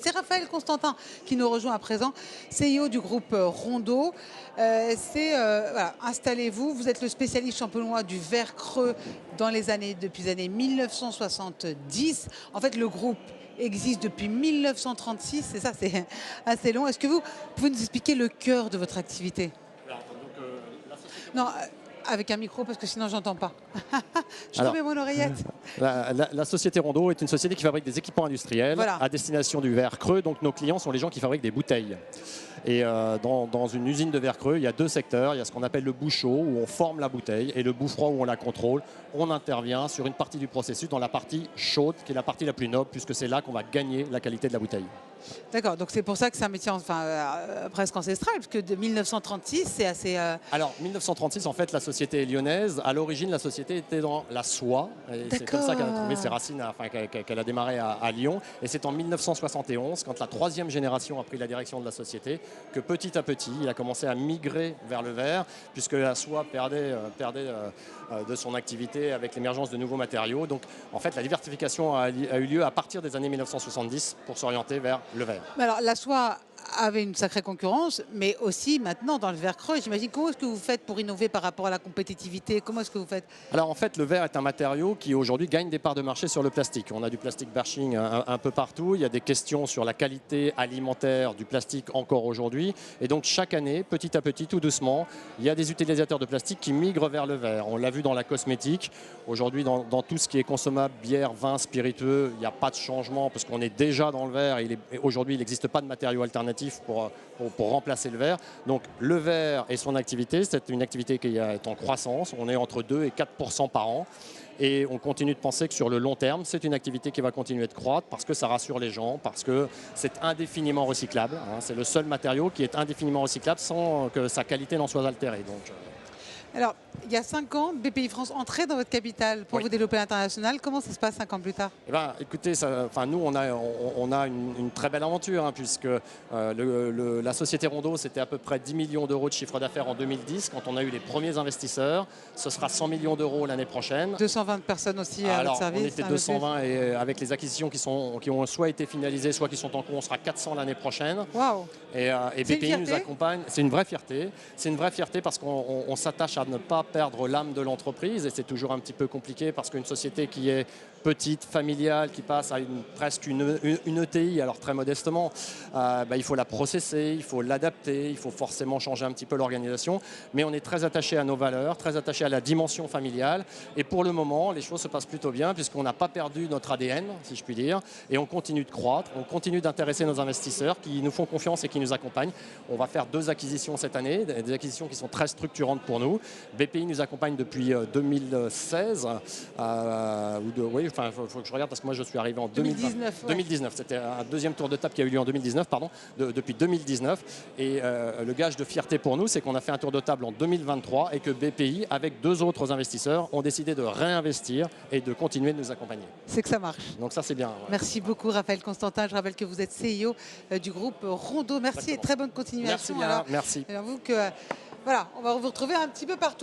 C'est Raphaël Constantin qui nous rejoint à présent, CEO du groupe Rondeau. Voilà, installez-vous, vous êtes le spécialiste champenois du verre creux depuis les années 1970. En fait, le groupe existe depuis 1936, c'est ça, c'est assez long. Est-ce que vous pouvez nous expliquer le cœur de votre activité? Non, avec un micro parce que sinon j'entends pas. Je remets mon oreillette. La société Rondeau est une société qui fabrique des équipements industriels Voilà. à destination du verre creux. Donc nos clients sont les gens qui fabriquent des bouteilles. Et dans une usine de verre creux, il y a deux secteurs. Il y a ce qu'on appelle le bout chaud où on forme la bouteille et le bout froid où on la contrôle. On intervient sur une partie du processus dans la partie chaude qui est la partie la plus noble puisque c'est là qu'on va gagner la qualité de la bouteille. D'accord, donc c'est pour ça que c'est un métier presque ancestral, parce que de 1936, c'est assez... Alors, 1936, en fait, la société est lyonnaise. À l'origine, la société était dans la soie. C'est comme ça qu'elle a trouvé ses racines, qu'elle a démarré à Lyon. Et c'est en 1971, quand la troisième génération a pris la direction de la société, que petit à petit, il a commencé à migrer vers le verre, puisque la soie perdait de son activité avec l'émergence de nouveaux matériaux. Donc, en fait, la diversification a eu lieu à partir des années 1970 pour s'orienter vers le verre. Mais alors, la soie avait une sacrée concurrence, mais aussi maintenant dans le verre creux, j'imagine. Comment est-ce que vous faites pour innover par rapport à la compétitivité? Comment est-ce que vous faites? Alors en fait, le verre est un matériau qui aujourd'hui gagne des parts de marché sur le plastique. On a du plastic bashing un peu partout. Il y a des questions sur la qualité alimentaire du plastique encore aujourd'hui. Et donc chaque année, petit à petit, tout doucement, il y a des utilisateurs de plastique qui migrent vers le verre. On l'a vu dans la cosmétique. Aujourd'hui, dans tout ce qui est consommable, bière, vin, spiritueux, il n'y a pas de changement parce qu'on est déjà dans le verre. Aujourd'hui, il n'existe pas de matériaux alternatifs pour remplacer le verre. Donc le verre et son activité, c'est une activité qui est en croissance. On est entre 2 et 4% par an. Et on continue de penser que sur le long terme, c'est une activité qui va continuer de croître parce que ça rassure les gens, parce que c'est indéfiniment recyclable. C'est le seul matériau qui est indéfiniment recyclable sans que sa qualité n'en soit altérée. Donc, Alors, il y a 5 ans, BPI France entrait dans votre capitale pour vous développer à l'international. Comment ça se passe 5 ans plus tard? Eh ben, écoutez, nous, on a une très belle aventure, puisque la société Rondeau, c'était à peu près 10 millions d'euros de chiffre d'affaires en 2010, quand on a eu les premiers investisseurs. Ce sera 100 millions d'euros l'année prochaine. 220 personnes aussi à votre service. On était 220 et avec les acquisitions qui ont soit été finalisées, soit qui sont en cours, on sera 400 l'année prochaine. Waouh! Et BPI nous accompagne. C'est une vraie fierté. C'est une vraie fierté parce qu'on s'attache à ne pas perdre l'âme de l'entreprise et c'est toujours un petit peu compliqué parce qu'une société qui est petite, familiale, qui passe à presque une ETI, alors très modestement, il faut la processer, il faut l'adapter, il faut forcément changer un petit peu l'organisation, mais on est très attaché à nos valeurs, très attaché à la dimension familiale et pour le moment, les choses se passent plutôt bien puisqu'on n'a pas perdu notre ADN, si je puis dire, et on continue de croître, on continue d'intéresser nos investisseurs qui nous font confiance et qui nous accompagnent. On va faire 2 acquisitions cette année, des acquisitions qui sont très structurantes pour nous. BPI nous accompagne depuis 2016, il faut que je regarde parce que moi je suis arrivé en 2019. 2019, c'était un deuxième tour de table qui a eu lieu en 2019, depuis 2019. Et le gage de fierté pour nous, c'est qu'on a fait un tour de table en 2023 et que BPI, avec 2 autres investisseurs, ont décidé de réinvestir et de continuer de nous accompagner. C'est que ça marche. Donc ça, c'est bien. Ouais. Merci beaucoup, Raphaël Constantin. Je rappelle que vous êtes CEO du groupe Rondeau. Merci. Exactement. Et très bonne continuation. Merci bien, merci. Alors vous voilà, on va vous retrouver un petit peu partout.